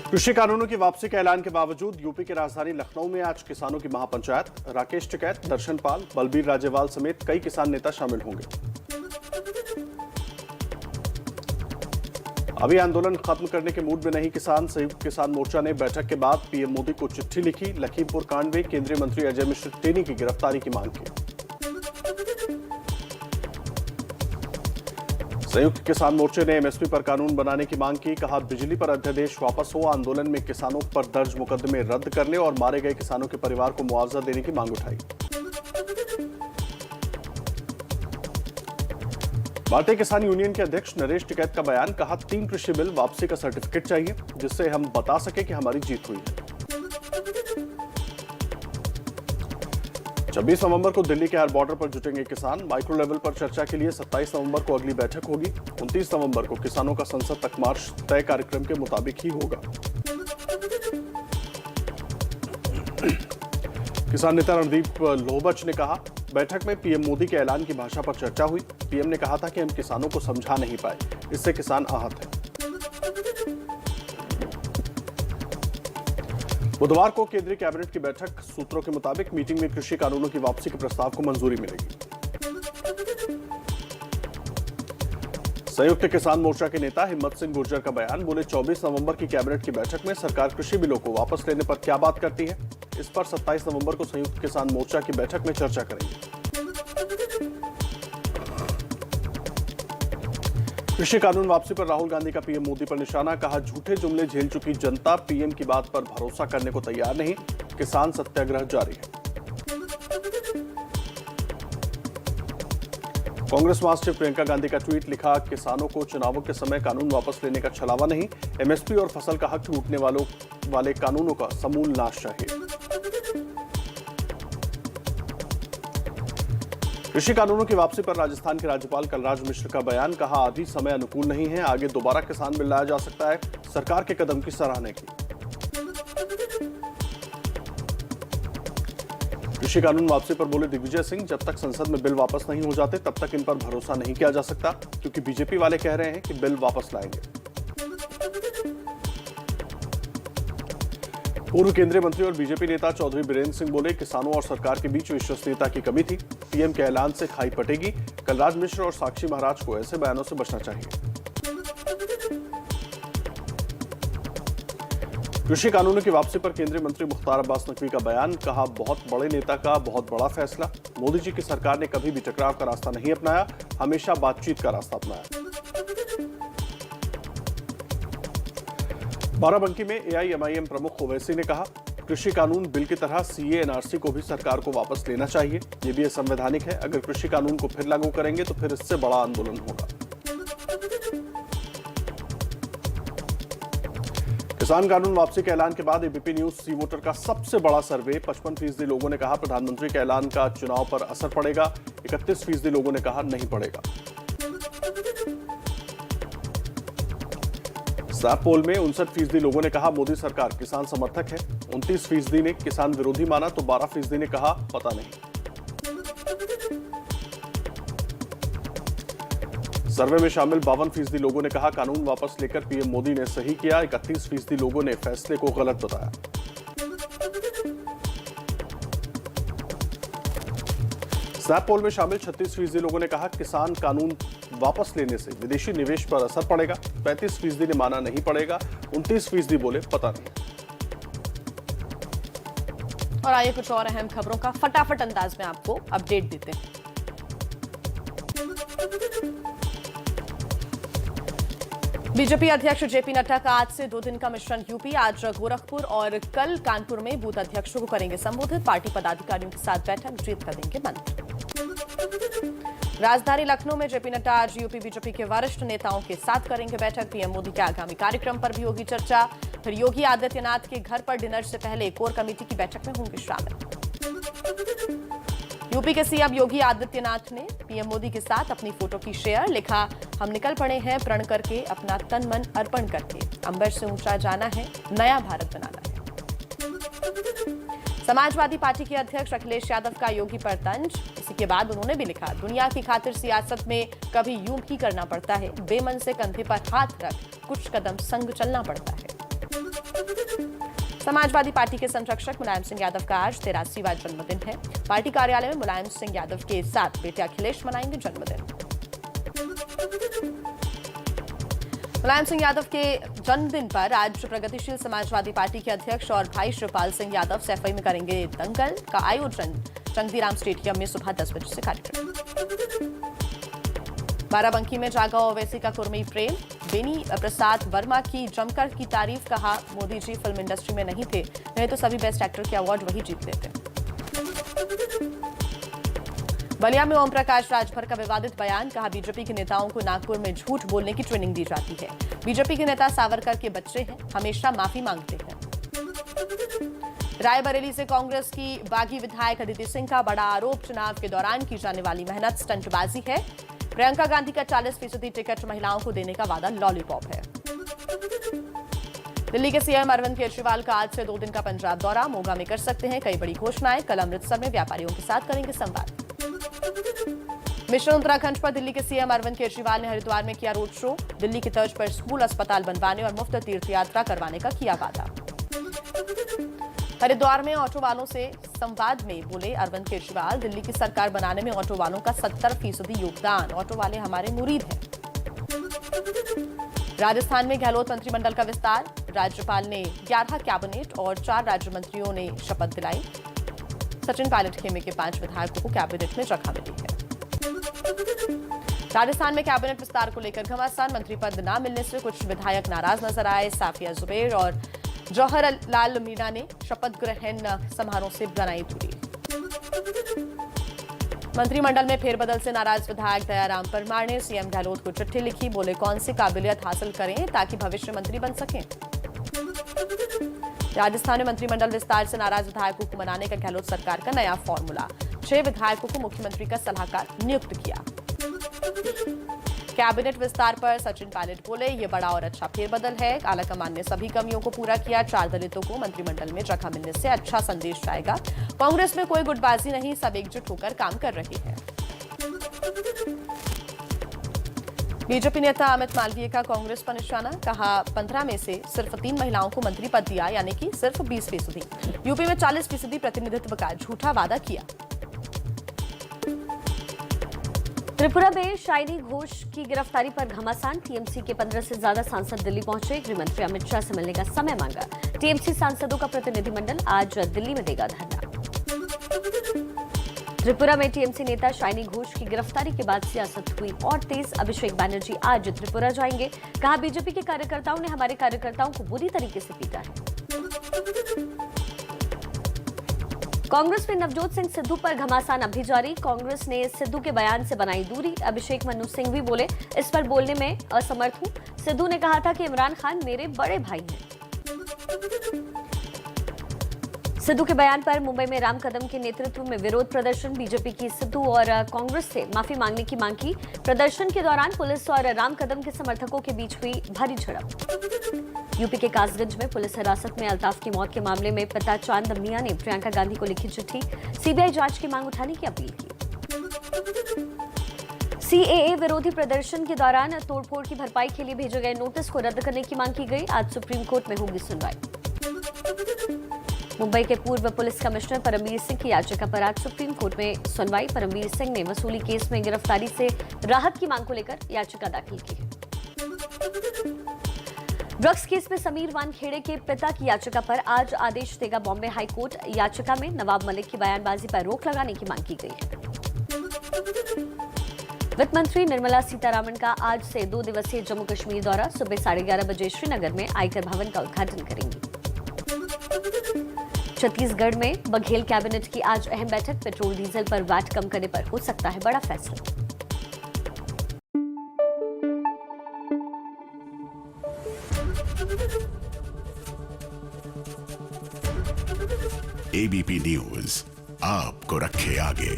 कृषि कानूनों की वापसी के ऐलान के बावजूद यूपी की राजधानी लखनऊ में आज किसानों की महापंचायत। राकेश टिकैत, दर्शन पाल, बलबीर राजेवाल समेत कई किसान नेता शामिल होंगे। अभी आंदोलन खत्म करने के मूड में नहीं किसान। संयुक्त किसान मोर्चा ने बैठक के बाद पीएम मोदी को चिट्ठी लिखी। लखीमपुर कांड में केंद्रीय मंत्री अजय मिश्र टेनी की गिरफ्तारी की मांग की। संयुक्त किसान मोर्चे ने एमएसपी पर कानून बनाने की मांग की। कहा, बिजली पर अध्यादेश वापस हो। आंदोलन में किसानों पर दर्ज मुकदमे रद्द करने और मारे गए किसानों के परिवार को मुआवजा देने की मांग उठाई। भारतीय किसान यूनियन के अध्यक्ष नरेश टिकैत का बयान। कहा, 3 कृषि बिल वापसी का सर्टिफिकेट चाहिए जिससे हम बता सके कि हमारी जीत हुई है। 26 नवंबर को दिल्ली के हर बॉर्डर पर जुटेंगे किसान। माइक्रो लेवल पर चर्चा के लिए 27 नवंबर को अगली बैठक होगी। 29 नवंबर को किसानों का संसद तक मार्च तय कार्यक्रम के मुताबिक ही होगा। किसान नेता रणदीप लोहबच ने कहा, बैठक में पीएम मोदी के ऐलान की भाषा पर चर्चा हुई। पीएम ने कहा था कि हम किसानों को समझा नहीं पाए, इससे किसान आहत हैं। बुधवार को केंद्रीय कैबिनेट की बैठक। सूत्रों के मुताबिक मीटिंग में कृषि कानूनों की वापसी के प्रस्ताव को मंजूरी मिलेगी। संयुक्त किसान मोर्चा के नेता हिम्मत सिंह गुर्जर का बयान। बोले, 24 नवंबर की कैबिनेट की बैठक में सरकार कृषि बिलों को वापस लेने पर क्या बात करती है। इस पर 27 नवंबर को संयुक्त किसान मोर्चा की बैठक में चर्चा करेंगे। कृषि कानून वापसी पर राहुल गांधी का पीएम मोदी पर निशाना। कहा, झूठे जुमले झेल चुकी जनता पीएम की बात पर भरोसा करने को तैयार नहीं। किसान सत्याग्रह जारी है। कांग्रेस महासचिव प्रियंका गांधी का ट्वीट। लिखा, किसानों को चुनावों के समय कानून वापस लेने का छलावा नहीं। एमएसपी और फसल का हक लूटने वाले कानूनों का समूल नाश चाहिए। कृषि कानूनों की वापसी पर राजस्थान के राज्यपाल कलराज मिश्र का बयान। कहा, अभी समय अनुकूल नहीं है, आगे दोबारा किसान बिल लाया जा सकता है। सरकार के कदम की सराहना की। कृषि कानून वापसी पर बोले दिग्विजय सिंह, जब तक संसद में बिल वापस नहीं हो जाते तब तक इन पर भरोसा नहीं किया जा सकता, क्योंकि बीजेपी वाले कह रहे हैं कि बिल वापस लाएंगे। पूर्व केंद्रीय मंत्री और बीजेपी नेता चौधरी बीरेंद्र सिंह बोले, किसानों और सरकार के बीच विश्वसनीयता की कमी थी। पीएम के ऐलान से खाई पटेगी। कलराज मिश्र और साक्षी महाराज को ऐसे बयानों से बचना चाहिए। कृषि कानूनों की वापसी पर केंद्रीय मंत्री मुख्तार अब्बास नकवी का बयान। कहा, बहुत बड़े नेता का बहुत बड़ा फैसला। मोदी जी की सरकार ने कभी भी टकराव का रास्ता नहीं अपनाया, हमेशा बातचीत का रास्ता अपनाया। बाराबंकी में एआईएमआईएम प्रमुख ओवैसी ने कहा, कृषि कानून बिल की तरह सीए एनआरसी को भी सरकार को वापस लेना चाहिए। ये भी असंवैधानिक है। अगर कृषि कानून को फिर लागू करेंगे तो फिर इससे बड़ा आंदोलन होगा। किसान कानून वापसी के ऐलान के बाद एबीपी न्यूज सी वोटर का सबसे बड़ा सर्वे। 55% लोगों ने कहा प्रधानमंत्री के ऐलान का चुनाव पर असर पड़ेगा। 31% लोगों ने कहा नहीं पड़ेगा। सैप पोल में 59% लोगों ने कहा मोदी सरकार किसान समर्थक है। 29% ने किसान विरोधी माना तो 12% ने कहा पता नहीं। सर्वे में शामिल 52% लोगों ने कहा कानून वापस लेकर पीएम मोदी ने सही किया। 31% लोगों ने फैसले को गलत बताया। सैप पोल में शामिल 36% लोगों ने कहा किसान कानून वापस लेने से विदेशी निवेश पर असर पड़ेगा। 35% ने माना नहीं पड़ेगा। 29% बोले पता नहीं। और आइए कुछ और अहम खबरों का फटाफट अंदाज में आपको अपडेट देते हैं। बीजेपी अध्यक्ष जेपी नड्डा का आज से 2 दिन का मिशन यूपी। आज गोरखपुर और कल कानपुर में बूथ अध्यक्षों को करेंगे संबोधित। पार्टी पदाधिकारियों के साथ बैठक, जीत का देंगे मंत्र। राजधानी लखनऊ में जेपी नड्डा आज यूपी बीजेपी के वरिष्ठ नेताओं के साथ करेंगे बैठक। पीएम मोदी के आगामी कार्यक्रम पर भी होगी चर्चा। फिर योगी आदित्यनाथ के घर पर डिनर से पहले कोर कमेटी की बैठक में होंगे शामिल। यूपी के सीएम योगी आदित्यनाथ ने पीएम मोदी के साथ अपनी फोटो की शेयर। लिखा, हम निकल पड़े हैं प्रण करके, अपना तन मन अर्पण करके। अंबर से ऊंचा जाना है, नया भारत बनाना है। समाजवादी पार्टी के अध्यक्ष अखिलेश यादव का योगी पर तंज। इसी के बाद उन्होंने भी लिखा, दुनिया की खातिर सियासत में कभी यूं भी करना पड़ता है, बेमन से कंधे पर हाथ रख कुछ कदम संग चलना पड़ता है। समाजवादी पार्टी के संरक्षक मुलायम सिंह यादव का आज 83वां जन्मदिन है। पार्टी कार्यालय में मुलायम सिंह यादव के साथ बेटे अखिलेश मनाएंगे जन्मदिन। मुलायम सिंह यादव के जन्मदिन पर आज प्रगतिशील समाजवादी पार्टी के अध्यक्ष और भाई शिवपाल सिंह यादव सैफई में करेंगे दंगल का आयोजन। चंदीराम स्टेडियम में सुबह 10 बजे से कार्यक्रम। बाराबंकी में जागा ओवैसी का कुर्मी प्रेम। बेनी प्रसाद वर्मा की जमकर की तारीफ, कहा मोदी जी फिल्म इंडस्ट्री में नहीं थे, नहीं तो सभी बेस्ट एक्टर के अवार्ड वही जीत लेते। बलिया में ओम प्रकाश राजभर का विवादित बयान, कहा बीजेपी के नेताओं को नागपुर में झूठ बोलने की ट्रेनिंग दी जाती है। बीजेपी के नेता सावरकर के बच्चे हैं, हमेशा माफी मांगते हैं। रायबरेली से कांग्रेस की बागी विधायक अदिति सिंह का बड़ा आरोप, चुनाव के दौरान की जाने वाली मेहनत स्टंटबाजी है। प्रियंका गांधी का 40% टिकट महिलाओं को देने का वादा लॉलीपॉप है। दिल्ली के सीएम अरविंद केजरीवाल का आज से 2 दिन का पंजाब दौरा, मोगा में कर सकते हैं कई बड़ी घोषणाएं। कल अमृतसर में व्यापारियों के साथ करेंगे संवाद। मिशन उत्तराखंड पर दिल्ली के सीएम अरविंद केजरीवाल ने हरिद्वार में किया रोड शो। दिल्ली की तर्ज पर स्कूल, अस्पताल बनवाने और मुफ्त तीर्थ यात्रा करवाने का किया वादा। हरिद्वार में ऑटो वालों से संवाद में बोले अरविंद केजरीवाल, दिल्ली की सरकार बनाने में ऑटो वालों का 70% योगदान, ऑटो वाले हमारे मुरीद हैं। राजस्थान में गहलोत मंत्रिमंडल का विस्तार, राज्यपाल ने 11 कैबिनेट और 4 राज्य मंत्रियों ने शपथ दिलाई। सचिन पायलट खेमे के 5 विधायकों को कैबिनेट में जगह मिली है। राजस्थान में कैबिनेट विस्तार को लेकर घमासान, मंत्री पद न मिलने से कुछ विधायक नाराज नजर आए। साफिया जुबैर और जौहर लाल मीणा ने शपथ ग्रहण समारोह से बनाई दूरी। मंत्रिमंडल में फेरबदल से नाराज विधायक दयाराम परमार ने सीएम गहलोत को चिट्ठी लिखी, बोले कौन सी काबिलियत हासिल करें ताकि भविष्य मंत्री बन सकें। राजस्थान में मंत्रिमंडल विस्तार से नाराज विधायकों को मनाने का गहलोत सरकार का नया फॉर्मूला, 6 विधायकों को मुख्यमंत्री का सलाहकार नियुक्त किया। कैबिनेट विस्तार पर सचिन पायलट बोले, ये बड़ा और अच्छा फेरबदल है। आलाकमान ने सभी कमियों को पूरा किया। 4 दलितों को मंत्रिमंडल में जगह मिलने से अच्छा संदेश जाएगा। कांग्रेस में कोई गुटबाजी नहीं, सब एकजुट होकर काम कर रही है। बीजेपी नेता अमित मालवीय का कांग्रेस पर निशाना, कहा 15 में से सिर्फ 3 महिलाओं को मंत्री पद दिया, यानी कि सिर्फ 20%। यूपी में 40% प्रतिनिधित्व का झूठा वादा किया। त्रिपुरा में शाइनी घोष की गिरफ्तारी पर घमासान, टीएमसी के 15 से ज्यादा सांसद दिल्ली पहुंचे। गृह मंत्री अमित शाह से मिलने का समय मांगा। टीएमसी सांसदों का प्रतिनिधिमंडल आज दिल्ली में देगा धरना। त्रिपुरा में टीएमसी नेता शाइनी घोष की गिरफ्तारी के बाद सियासत हुई और तेज। अभिषेक बैनर्जी आज त्रिपुरा जाएंगे, कहा बीजेपी के कार्यकर्ताओं ने हमारे कार्यकर्ताओं को बुरी तरीके से पीटा है। कांग्रेस में नवजोत सिंह सिद्धू पर घमासान अभी जारी, कांग्रेस ने सिद्धू के बयान से बनाई दूरी। अभिषेक मनु सिंह भी बोले, इस पर बोलने में असमर्थ हूं। सिद्धू ने कहा था कि इमरान खान मेरे बड़े भाई हैं। सिद्धू के बयान पर मुंबई में राम कदम के नेतृत्व में विरोध प्रदर्शन। बीजेपी की सिद्धू और कांग्रेस से माफी मांगने की मांग की। प्रदर्शन के दौरान पुलिस और राम कदम के समर्थकों के बीच हुई भारी झड़प। यूपी के कासगंज में पुलिस हिरासत में अल्ताफ की मौत के मामले में पिता चांद मियां ने प्रियंका गांधी को लिखी चिट्ठी, सीबीआई जांच की मांग उठाने की अपील की। सीएए विरोधी प्रदर्शन के दौरान तोड़फोड़ की भरपाई के लिए भेजे गए नोटिस को रद्द करने की मांग की गई। आज सुप्रीम कोर्ट में होगी सुनवाई। मुंबई के पूर्व पुलिस कमिश्नर परमवीर सिंह की याचिका पर आज सुप्रीम कोर्ट में सुनवाई। परमवीर सिंह ने वसूली केस में गिरफ्तारी से राहत की मांग को लेकर याचिका दाखिल की। ड्रग्स केस में समीर वानखेड़े के पिता की याचिका पर आज आदेश देगा बॉम्बे हाई कोर्ट। याचिका में नवाब मलिक की बयानबाजी पर रोक लगाने की मांग की गई है। वित्त मंत्री निर्मला सीतारामन का आज से 2 दिवसीय जम्मू कश्मीर दौरा। सुबह 11:30 बजे श्रीनगर में आयकर भवन का उद्घाटन करेंगी। छत्तीसगढ़ में बघेल कैबिनेट की आज अहम बैठक। पेट्रोल डीजल पर वैट कम करने पर हो सकता है बड़ा फैसला। एबीपी न्यूज आपको रखे आगे।